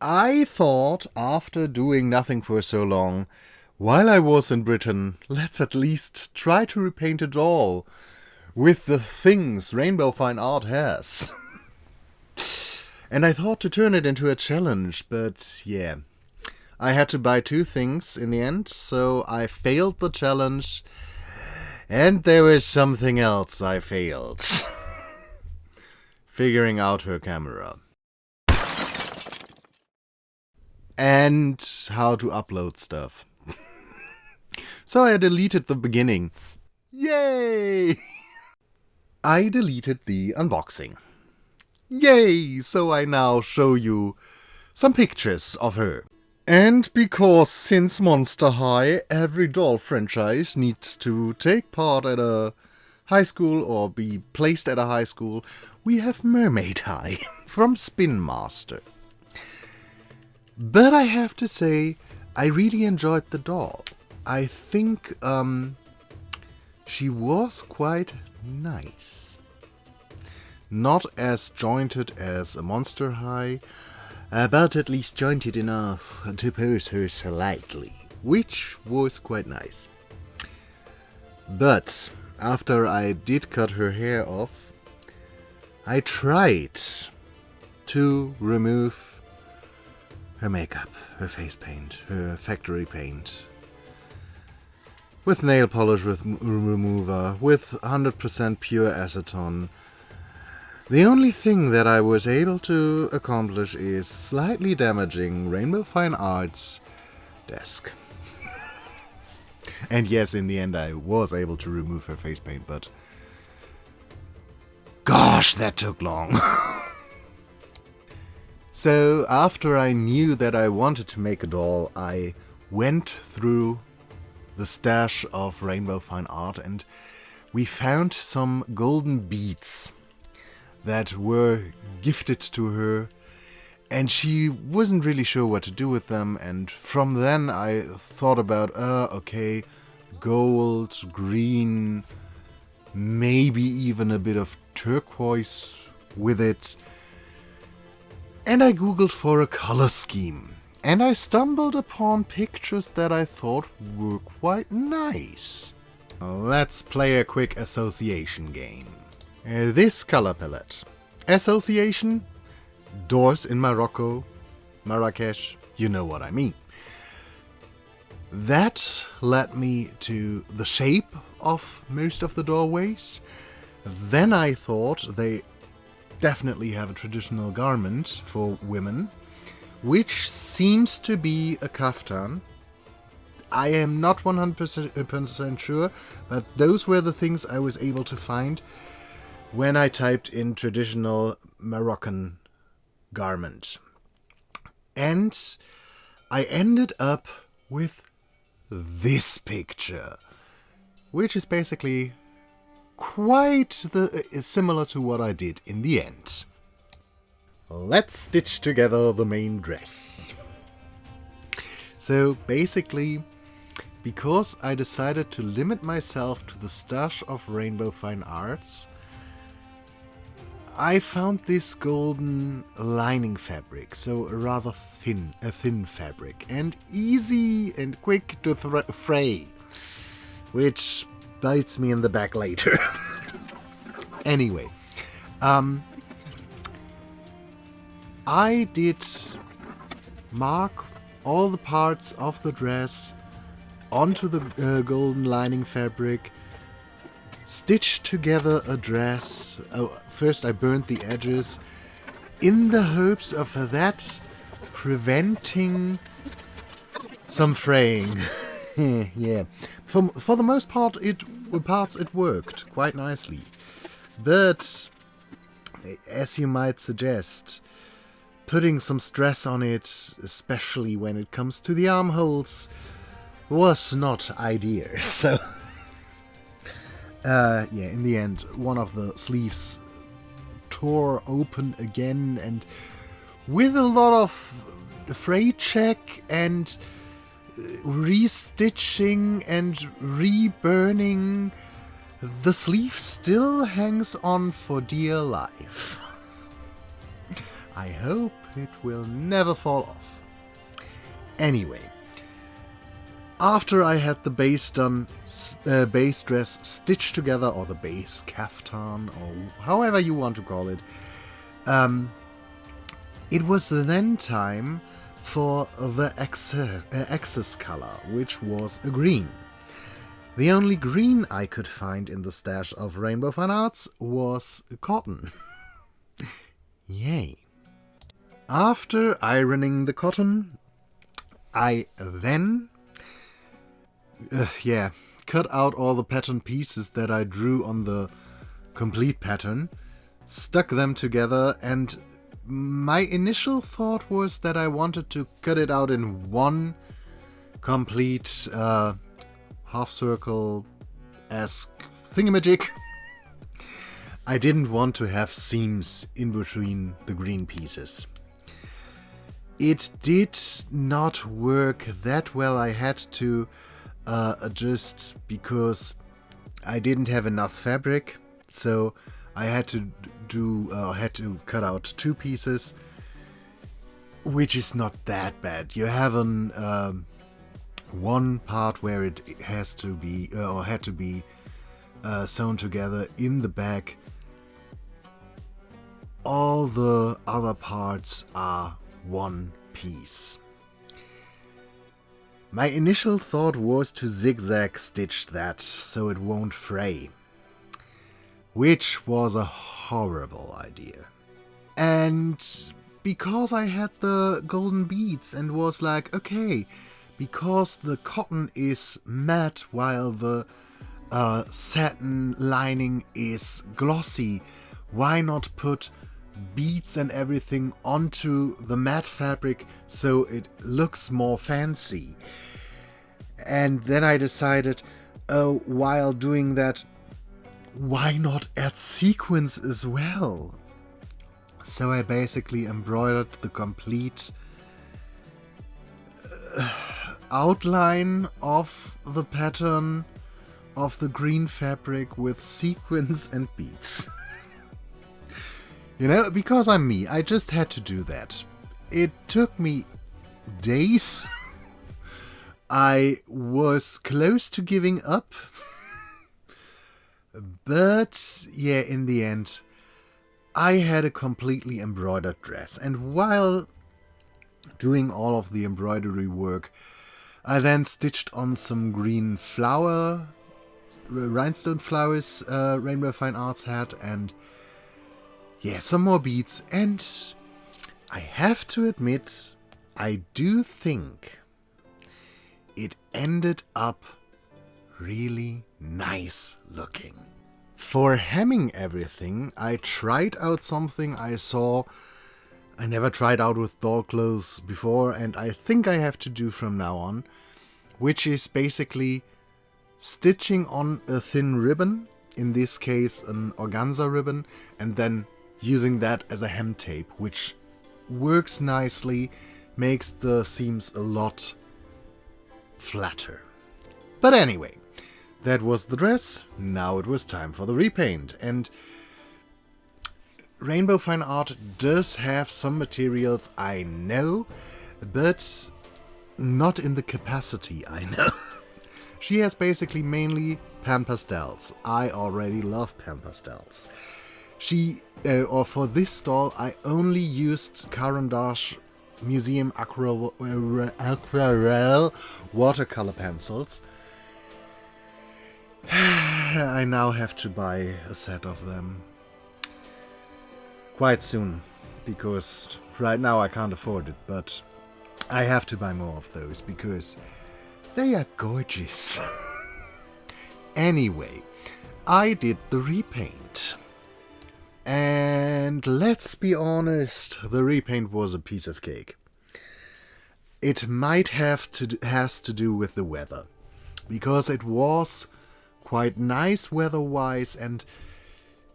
I thought, after doing nothing for so long, while I was in Britain, let's at least try to repaint it all with the things Rainbow Fine Art has. And I thought to turn it into a challenge, but yeah. I had to buy 2 things in the end, so I failed the challenge. And there is something else I failed. Figuring out her camera. And how to upload stuff. So I deleted the beginning. Yay! I deleted the unboxing. Yay! So I now show you some pictures of her. And because since Monster High, every doll franchise needs to take part at a high school or be placed at a high school, we have Mermaid High from Spin Master. But I have to say, I really enjoyed the doll. I think she was quite nice. Not as jointed as a Monster High, but at least jointed enough to pose her slightly, which was quite nice. But after I did cut her hair off, I tried to remove her makeup, her face paint, her factory paint, with nail polish remover, with 100% pure acetone. The only thing that I was able to accomplish is slightly damaging Rainbow Fine Art's desk. And yes, in the end I was able to remove her face paint, but gosh, that took long. So after I knew that I wanted to make a doll, I went through the stash of Rainbow Fine Art and we found some golden beads that were gifted to her, and she wasn't really sure what to do with them, and from then I thought about, okay, gold, green, maybe even a bit of turquoise with it. And I googled for a color scheme, and I stumbled upon pictures that I thought were quite nice. Let's play a quick association game. This color palette. Association, doors in Morocco, Marrakesh, you know what I mean. That led me to the shape of most of the doorways. Then I thought they definitely have a traditional garment for women, which seems to be a kaftan. I am not 100% sure, but those were the things I was able to find when I typed in traditional Moroccan garment. And I ended up with this picture, which is basically quite similar to what I did in the end. Let's stitch together the main dress. So basically, because I decided to limit myself to the stash of Rainbow Fine Arts, I found this golden lining fabric, so a rather thin fabric, and easy and quick to fray, which bites me in the back later. Anyway, I did mark all the parts of the dress onto the golden lining fabric, stitched together a dress. First I burnt the edges in the hopes of that preventing some fraying. Yeah, for the most part it worked quite nicely, but as you might suggest, putting some stress on it, especially when it comes to the armholes, was not ideal. So yeah, in the end, one of the sleeves tore open again, and with a lot of fray check and restitching and reburning, the sleeve still hangs on for dear life. I hope It will never fall off. Anyway, after I had the base done, base dress stitched together, or the base caftan, or however you want to call it, it was then time for the excess color, which was a green. The only green I could find in the stash of Rainbow Fine Arts was cotton. Yay. After ironing the cotton, I then cut out all the pattern pieces that I drew on the complete pattern, stuck them together, and my initial thought was that I wanted to cut it out in one complete half circle-esque thingamajig. I didn't want to have seams in between the green pieces. It did not work that well. I had to adjust because I didn't have enough fabric, so I had to cut out two pieces, which is not that bad. You have one part where it has to be had to be sewn together in the back. All the other parts are one piece. My initial thought was to zigzag stitch that so it won't fray, which was a horrible idea. And because I had the golden beads and was like, okay, because the cotton is matte while the satin lining is glossy, why not put beads and everything onto the matte fabric so it looks more fancy? And then I decided, while doing that, why not add sequins as well? So I basically embroidered the complete outline of the pattern of the green fabric with sequins and beads. You know, because I'm me, I just had to do that. It took me days. I was close to giving up. But yeah, in the end, I had a completely embroidered dress. And while doing all of the embroidery work, I then stitched on some green flower, rhinestone flowers Rainbow Fine Arts had, and yeah, some more beads. And I have to admit, I do think it ended up really nice looking. For hemming everything, I tried out something I saw I never tried out with doll clothes before, and I think I have to do from now on, which is basically stitching on a thin ribbon, in this case an organza ribbon, and then using that as a hem tape, which works nicely, makes the seams a lot flatter. But anyway, that was the dress. Now it was time for the repaint, and Rainbow Fine Art does have some materials, I know, but not in the capacity I know. She has basically mainly pan pastels. I already love pan pastels. For this stall, I only used Caran d'Ache Museum Aquarelle watercolor pencils. I now have to buy a set of them. Quite soon, because right now I can't afford it, but I have to buy more of those because they are gorgeous. Anyway, I did the repaint. And let's be honest, the repaint was a piece of cake. It might has to do with the weather, because it was quite nice weather-wise, and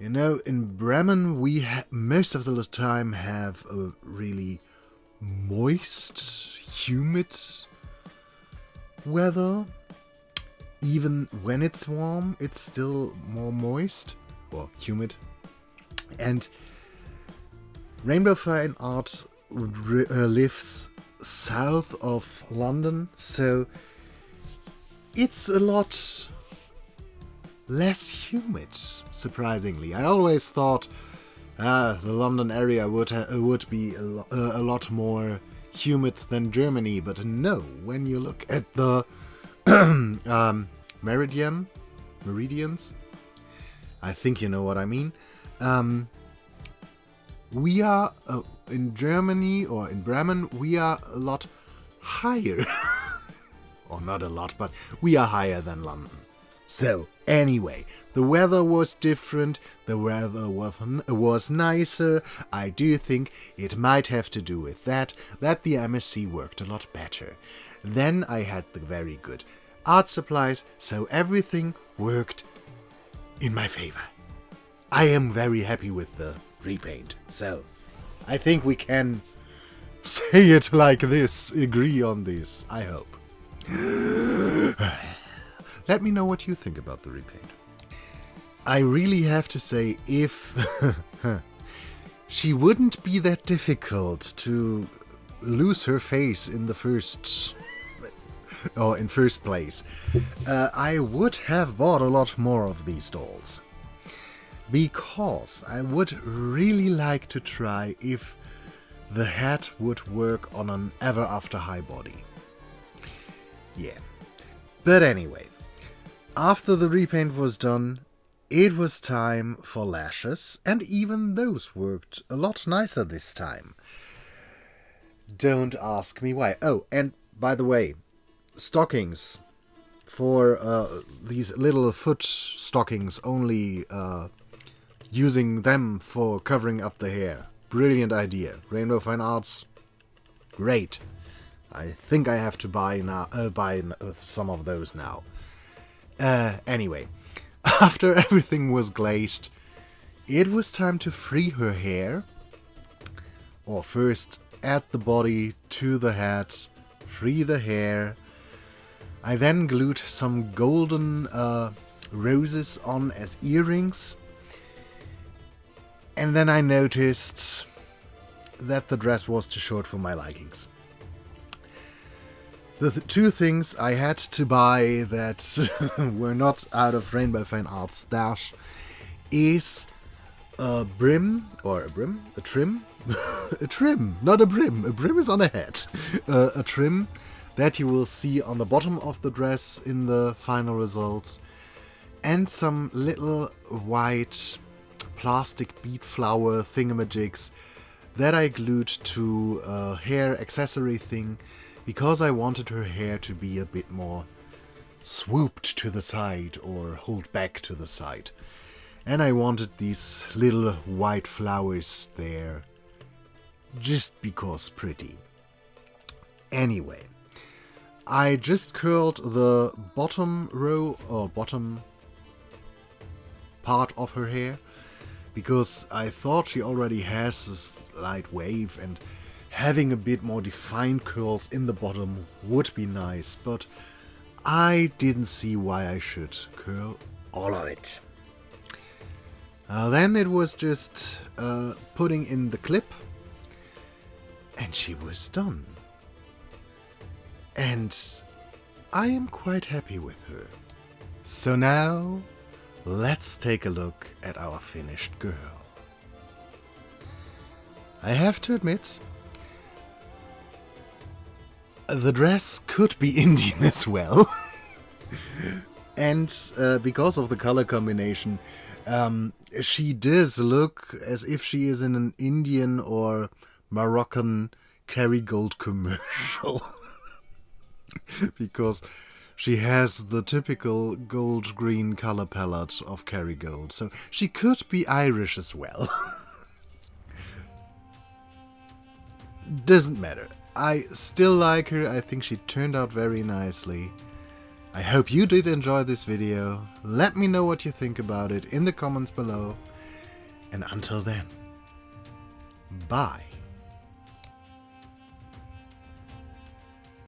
you know, in Bremen we most of the time have a really moist, humid weather. Even when it's warm, it's still more moist or humid. And Rainbow Fine Art lives south of London, so it's a lot less humid, surprisingly. I always thought the London area would be a lot more humid than Germany, but no, when you look at the meridians, I think you know what I mean. We are in Germany, or in Bremen, we are a lot higher. Or not a lot, but we are higher than London. So, anyway, the weather was different, the weather was nicer. I do think it might have to do with that the MSC worked a lot better. Then I had the very good art supplies, so everything worked in my favor. I am very happy with the repaint, so I think we can say it like this, agree on this, I hope. Let me know what you think about the repaint. I really have to say, if she wouldn't be that difficult to lose her face in the first place, I would have bought a lot more of these dolls. Because I would really like to try if the hat would work on an Ever After High body. Yeah. But anyway, after the repaint was done, it was time for lashes, and even those worked a lot nicer this time. Don't ask me why. Oh, and by the way, stockings for these little foot stockings, only using them for covering up the hair. Brilliant idea. Rainbow Fine Arts, great. I think I have to buy some of those now. Anyway, after everything was glazed, it was time to free her hair. Or first add the body to the hat, free the hair. I then glued some golden roses on as earrings. And then I noticed that the dress was too short for my likings. The two things I had to buy that were not out of Rainbow Fine Arts stash is a trim, a trim, not a brim. A brim is on a hat. A trim that you will see on the bottom of the dress in the final results, and some little white plastic bead flower thingamajigs that I glued to a hair accessory thing, because I wanted her hair to be a bit more swooped to the side or hold back to the side. And I wanted these little white flowers there just because pretty. Anyway, I just curled the bottom row or bottom part of her hair, because I thought she already has a slight wave, and having a bit more defined curls in the bottom would be nice, but I didn't see why I should curl all of it. Then it was just putting in the clip, and she was done. And I am quite happy with her. So now, let's take a look at our finished girl. I have to admit, the dress could be Indian as well. And because of the color combination, she does look as if she is in an Indian or Moroccan Kerrygold commercial. Because she has the typical gold-green color palette of Kerrygold, so she could be Irish as well. Doesn't matter. I still like her. I think she turned out very nicely. I hope you did enjoy this video. Let me know what you think about it in the comments below. And until then, bye.